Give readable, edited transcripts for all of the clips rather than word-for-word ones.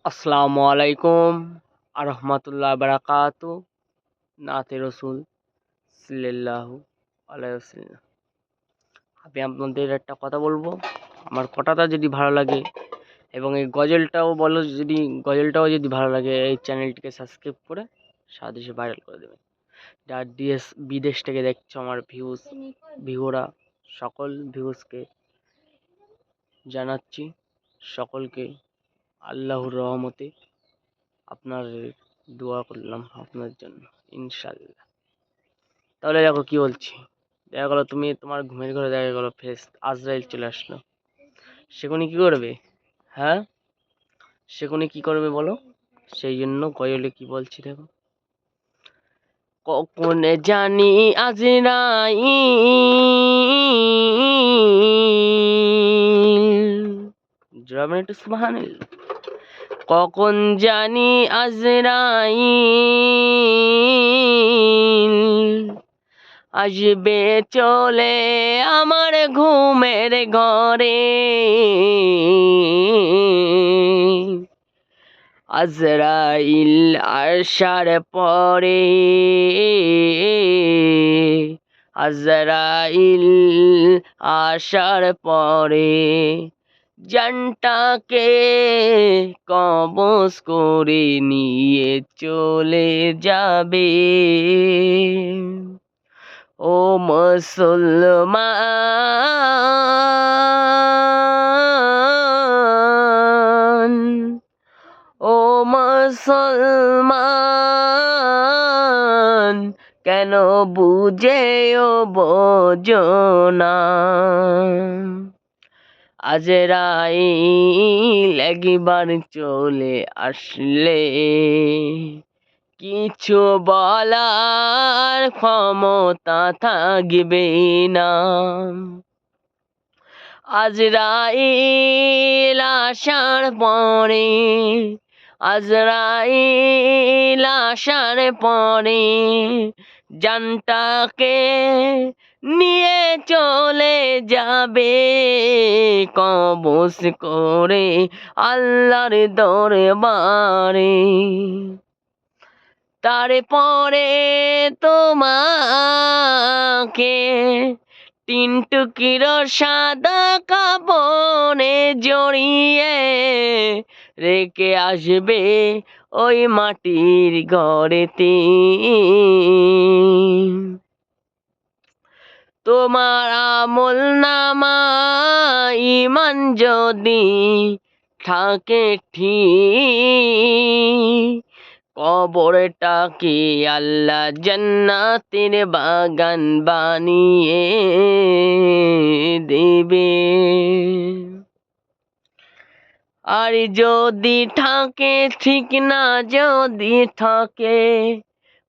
আসসালামু আলাইকুম আরহামাতুল্লাহ বারাকাতু। নাতে রসুল সাল্লাল্লাহু আলাইহি ওয়াসাল্লাম। আমি আপনাদের একটা কথা বলবো, আমার কথাটা যদি ভালো লাগে এবং এই গজলটাও যদি ভালো লাগে, এই চ্যানেলটিকে সাবস্ক্রাইব করে সারা দেশে ভাইরাল করে দেবেন। যার বিদেশ থেকে দেখছো আমার ভিউরা, সকল ভিউজকে জানাচ্ছি, সকলকে আল্লাহর রহমতে আপনার দোয়া করলাম আপনার জন্য, ইনশাল্লাহ। তাহলে দেখো কি বলছি, দেখা গেলো তুমি তোমার ঘুমের ঘরে দেখা গেলো আজরাইল চলে আসলো, সেখানে কি করবে? হ্যাঁ, সেখানে কি করবে বলো? সেই জন্য গজলে কি বলছি দেখো, কখন জানি আজরাইল, জবাব একটু সুবহানাল্লাহ। কখন জানি আজরাইল আসবে চলে আমার ঘুমের ঘরে, আজরাইল আসার পরে, আজরাইল আসার পরে জানটাকে কবজ করে নিয়ে চলে যাবে। ও মুসলমান, ও মুসলমান, কেন বুঝেও বোঝো না? আজরাইল একবার চলে আসলে কিছু বলার ক্ষমতা থাকবে না। আজরাইল আসার পরে, আজরাইল আসার পরে জানটাকে নিয়ে চলে যাবে কবজ করে আল্লাহর দরবারে। তারপরে তোমাকে তিন টুকরো সাদা কাপড়ে জড়িয়ে রেখে আসবে ওই মাটির ঘরেতে। তোমার আমল নামা ঈমান যদি থাকে ঠিক, কবরটাকে আল্লাহ জান্নাতের বাগান বানিয়ে দেবে। আর যদি থাকে ঠিক না, যদি থাকে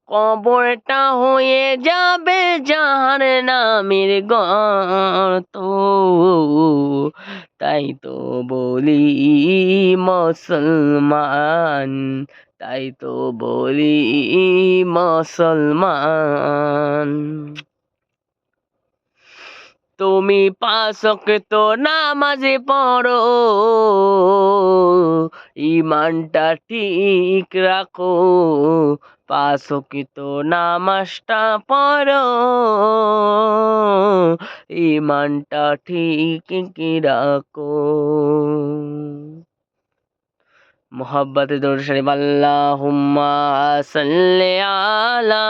কবরটা হয়ে যাবে জাহান্নামের গর্ত। তাই তো বলি মুসলমান, তাই তো বলি মুসলমান, তুমি 5 ওয়াক্ত নামাজ পড়ো, ঈমানটা ঠিক রাখো। 5 ওয়াক্ত নামাজটা পড়ো, ঈমানটা ঠিক রাখো। মোহাব্বতে দরুদ শরীফ, আল্লাহুম্মা সাল্লি আলা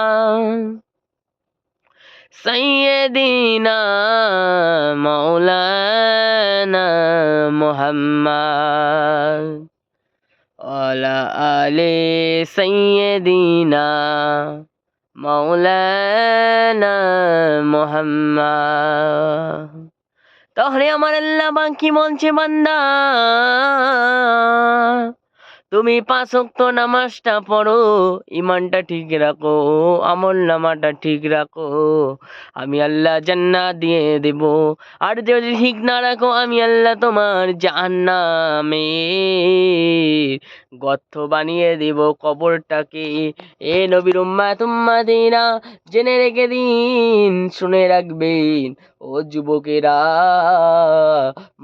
সাইয়্যিদিনা মাওলানা মুহাম্মদ ওয়ালা আলি সাইয়্যিদিনা মাওলানা মুহাম্মদ। তাহলে আমার আল্লাহ বাকি বলছে, বান্দা তুমি 5 ওয়াক্ত নামাজটা পড়ো, ঈমানটা ঠিক রাখো, আমল নামাটা ঠিক রাখো, আমি আল্লাহ জান্নাত দিয়ে দেব। আর যদি ঠিক না রাখো, আমি আল্লাহ তোমার জাহান্নামের গর্ত বানিয়ে দিব কবরটাকে। এ নবীর উম্মাত উম্মাতিরা জেনে রেখে দিন, শুনে রাখবেন ও যুবকেরা,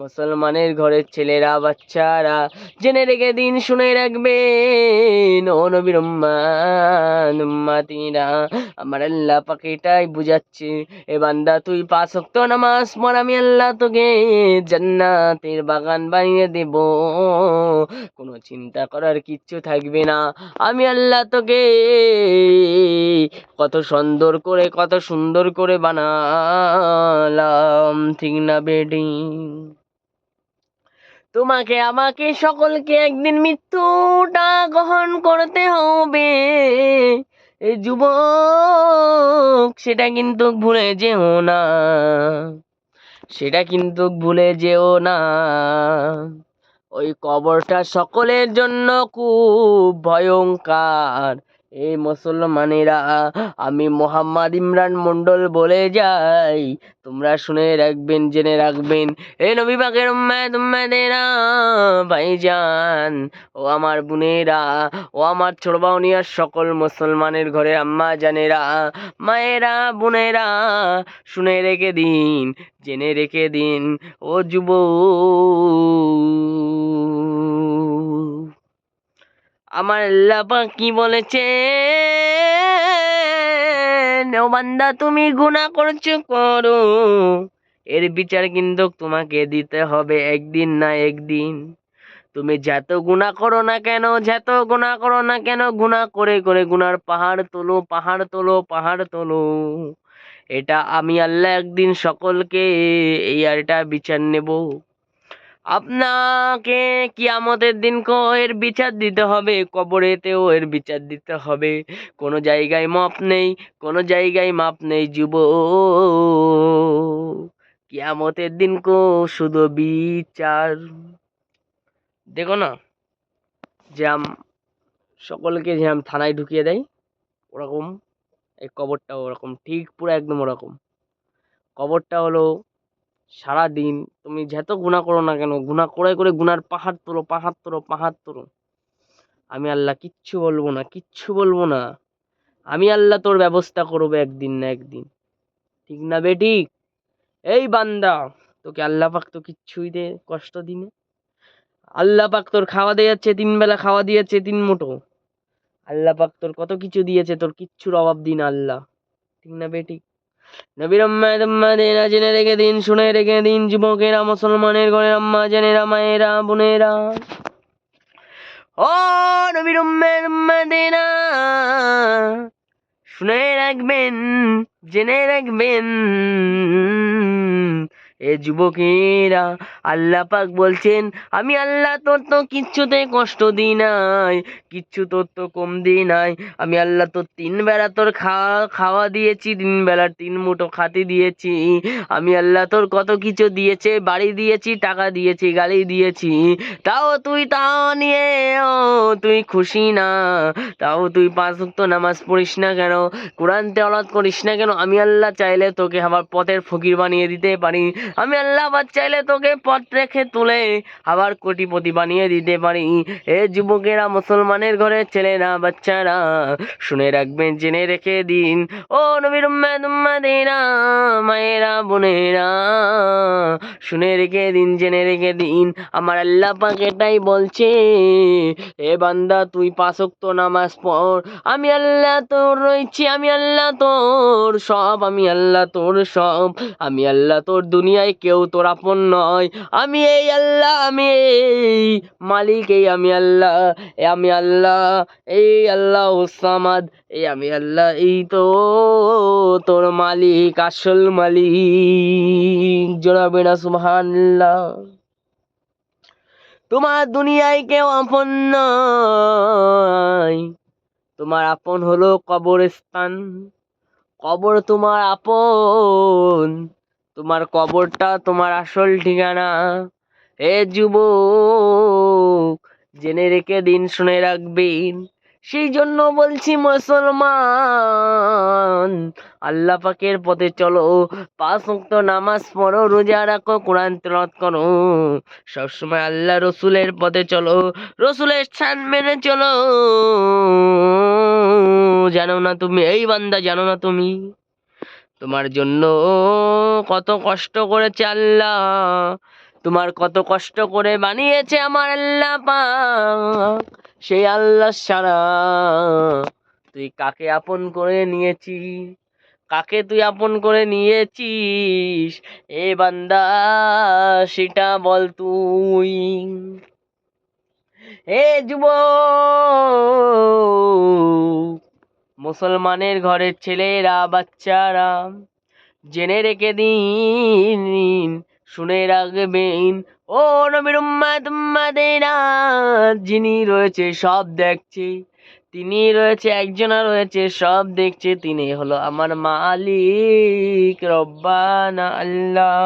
মুসলমানের ঘরের ছেলেরা বাচ্চারা জেনে রেখে দিন, শুনে রাখবেন ও নবীর উম্মাত উম্মাতিরা। আমার আল্লাহ পাক এটাই বুঝাচ্ছে, এ বান্দা তুই 5 ওয়াক্ত নামাজ পড়, আমি আল্লাহ তোকে জান্নাতের বাগান বানিয়ে দেব, কোনো চিন্তা করার কিচ্ছু থাকবে না। আমি আল্লাহ তোকে কত সুন্দর করে বানালাম, ঠিক না বেডি? তোমাকে আমাকে সকলকে একদিন মৃত্যুটা গ্রহণ করতে হবে, এই যুবক সেটা কিন্তু ভুলে যেও না, সেটা কিন্তু ভুলে যেও না। ওই কবরটা সকলের জন্য খুব ভয়ঙ্কর। এই মুসলমানেরা, আমি মোহাম্মদ ইমরান মন্ডল বলে যাই, তোমরা শুনে রাখবেন, জেনে রাখবেন। এ নবী পাকের উম্মাদেরা, ভাইজান, ও আমার বোনেরা, ও আমার ছোট বাউনিয়ার সকল মুসলমানের ঘরে আম্মা জানেরা, মায়েরা, বোনেরা, শুনে রেখে দিন, জেনে রেখে দিন ও যুবক, আমার আল্লাহ পাক কি বলেছেন, ও বান্দা তুমি গুনাহ করছো করো, এর বিচার কিন্তু তোমাকে দিতে হবে একদিন না একদিন। তুমি যত গুনাহ করো না কেন, গুনাহ করে করে গুনার পাহাড় তোলো, পাহাড় তোলো। এটা আমি আল্লাহ একদিন সকলকে এটা বিচার নেব। আপনাকে কিয়ামতের দিন এর বিচার দিতে হবে, কবরেতেও এর বিচার দিতে হবে। কোনো জায়গায় মাপ নেই যুবক। কিয়ামতের দিন শুধু বিচার। দেখো না, যে সকলকে যে থানায় ঢুকিয়ে দেয়, ওরকম এই কবরটা ওরকম, ঠিক পুরো একদম ওরকম। কবরটা হলো সারা দিন তুমি যত গুনাহ করো না কেন, গুনাহ করে করে গুনার পাহাড় তোলো। আমি আল্লাহ কিচ্ছু বলবো না। আমি আল্লাহ তোর ব্যবস্থা করবো একদিন না একদিন, ঠিক না বেঠিক? এই বান্দা, তোকে আল্লাহ পাক তো কিচ্ছুই কষ্ট দিনে। আল্লাহ পাক তোর খাওয়া দিয়ে যাচ্ছে, 3 বেলা খাওয়া দিয়েছে, 3 মুঠো। আল্লাহ পাক তোর কত কিছু দিয়েছে, তোর কিচ্ছুর অভাব দিন আল্লাহ, ঠিক না বেঠিক? নবীর উম্মাদেরা জেনে রেখে দিন, শুনে রেখে দিন, যুবকেরা, মুসলমানের ঘরের আম্মা জানেরা, মায়েরা, বোনেরা, ও নবীর উম্মাদেরা, শুনে রাখবেন, জেনে রাখবেন, এ যুবকেরা, আল্লাহ পাক বলছেন, আমি আল্লাহ তোর তো কিচ্ছুতে কষ্ট দিই নাই, কিচ্ছু তোর তো কম দিই নাই। আমি আল্লাহ তোর 3 বেলা তোর খাওয়া দিয়েছি, 3 বেলা 3 মুঠো খাতি দিয়েছি। আমি আল্লাহ তোর কত কিছু দিয়েছে, বাড়ি দিয়েছি, টাকা দিয়েছি, গাড়ি দিয়েছি। তাও নিয়ে তুই খুশি না, তাও তুই 5 ওয়াক্ত নামাজ পড়িস না কেন, কোরআন তেলাওয়াত করিস না কেন? আমি আল্লাহ চাইলে তোকে আবার পথের ফকির বানিয়ে দিতে পারি। আমি আল্লাহ আবার চাইলে তোকে পথ রেখে তুলে আবার কোটিপতি বানিয়ে দিতে পারি। এ যুবকেরা, মুসলমানের ঘরের ছেলেরা, বাচ্চারা, শুনে রাখবেন, জেনে রেখে দিন, ও নবীর উম্মাদেরা, মায়েরা, বোনেরা, শুনে রেখে দিন, জেনে রেখে দিন। আমার আল্লাহ পাক এটাই বলছে, এ বান্দা তুই 5 ওয়াক্ত নামাজ পড়, আমি আল্লাহ তোর রয়েছি, আমি আল্লাহ তোর সব, আমি আল্লাহ তোর সব। আমি আল্লাহ তোর দুনিয়ায় কেউ তোর আপন নয়। আমি এই আল্লাহ, আমি এই মালিক, আমি আল্লাহ, এই আল্লাহ সামাদ, আমি আল্লাহ, এই তো তোর মালিক, আসল মালিক। জনাবে না সুবহানাল্লাহ। তোমার দুনিয়ায় কেউ আপন নয়, তোমার আপন হলো কবরস্থান। কবর তোমার আপন, তোমার কবরটা তোমার আসল ঠিকানা। এ যুবক, জেনে রেখে দিন, শুনে রাখবেন, সেই জন্য বলছি মুসলমান, আল্লাহ পাকের পথে চলো, 5 ওয়াক্ত নামাজ পড়ো, রোজা রাখো, কোরআন তেলাওয়াত করো, সবসময় আল্লাহ রসুলের পথে চলো, রসুলের শান মেনে চলো। জানো না তুমি, এই বান্দা জানো না তুমি, তোমার জন্য কত কষ্ট করেছে আল্লাহ, তোমার কত কষ্ট করে বানিয়েছে আমার আল্লাহ পাক। সেই আল্লাহ ছাড়া তুই কাকে আপন করে নিয়েছিস, কাকে তুই আপন করে নিয়েছিস, এ বান্দা সেটা বল তুই। হে যুবক, মুসলমানের ঘরের ছেলেরা, বাচ্চারা, জেনে রেখে দিন, শুনে রাখবেন, ও নবীর উম্মাতেরা, যিনি রয়েছে সব দেখছে, তিনি রয়েছে একজনা রয়েছে সব দেখছে, তিনি হলো আমার মালিক রব্বানা আল্লাহ।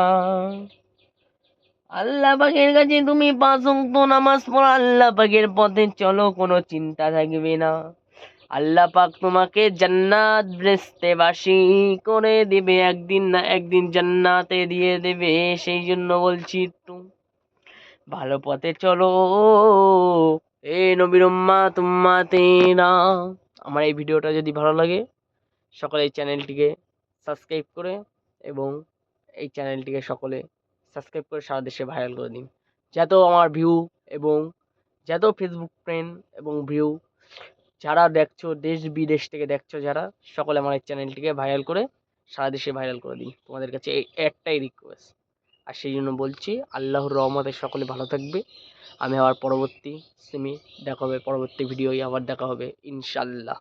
আল্লাহ পাকের কাছে তুমি 5 ওয়াক্ত নামাজ পড়ো, আল্লাহ পাকের পথে চলো, কোনো চিন্তা থাকবে না। আল্লাহ পাক তোমাকে জান্নাত বেহেশতেবাসী করে দিবে, একদিন না একদিন জান্নাতে দিয়ে দেবে। সেই জন্য বলছি একটু ভালো পথে চলো, এ নবীর উম্মাতেরা। আমার এই ভিডিওটা যদি ভালো লাগে, সকলে এই চ্যানেলটিকে সাবস্ক্রাইব করে, এবং এই চ্যানেলটিকে সকলে সাবস্ক্রাইব করে সারা দেশে ভাইরাল করে দিন, যত আমার ভিউ এবং যত ফেসবুক ফ্রেন্ড এবং ভিউ যারা দেখছো, দেশ বিদেশ থেকে দেখছো যারা, সকলে আমার এই চ্যানেলটিকে ভাইরাল করে সারা দেশে ভাইরাল করে দিন। তোমাদের কাছে এই একটাই রিকোয়েস্ট। আর সেই জন্য বলছি, আল্লাহর রহমতে সকলে ভালো থাকবে। আমি আবার পরবর্তী দেখা হবে, পরবর্তী ভিডিওই আবার দেখা হবে ইনশাল্লাহ।